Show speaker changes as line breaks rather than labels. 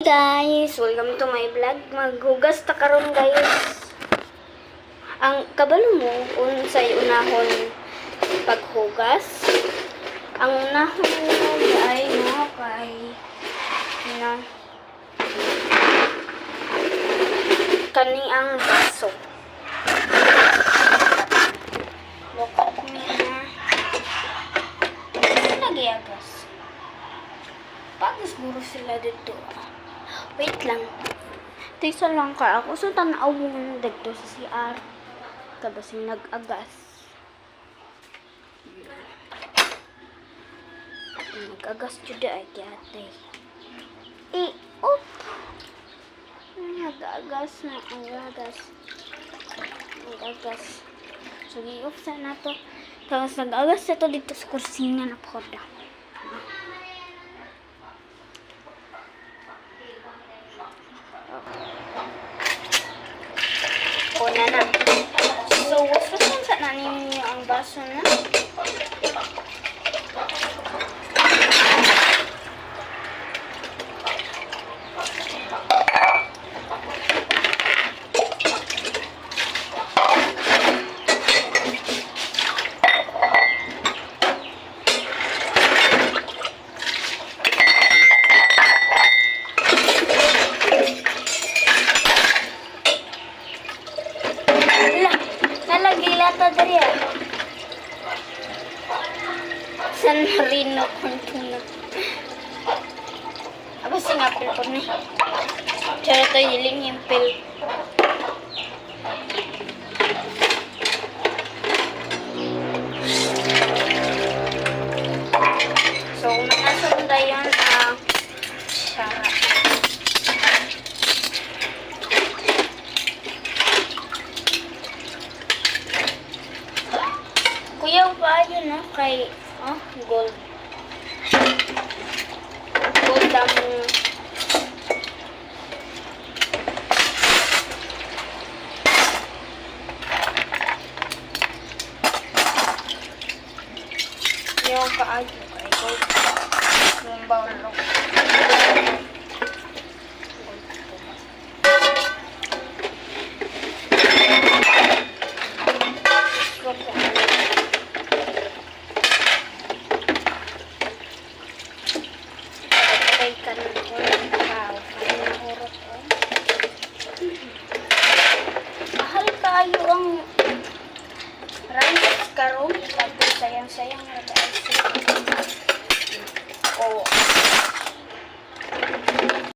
Guys, welcome to my vlog. Maghugas ta karon guys. Ang kabalo mo unsay unahon paghugas. Ang unahon mo ay no kay na kani ang baso. Lokot niya. Nagiagas. Pagas guro sila dito. Wait lang. Tisa lang ka ako. So, tanaw mo dito sa CR. Kabasing nag-agas. Nag-agas juda ay kiyate. Op! Nag-agas na. Nag-agas. Nag-agas. So, i-off na to. Tapos nag-agas na to dito sa kursina na poda. Una na. So, wasusan sa nanin niyo ang baso na. Nalagilata dari ah. San Marino Contino. Apa sih ngapil ko ni? Cara to hiling himpil. So, manasok dayon ang syara. Kuya, pa yun no? Kay, gold.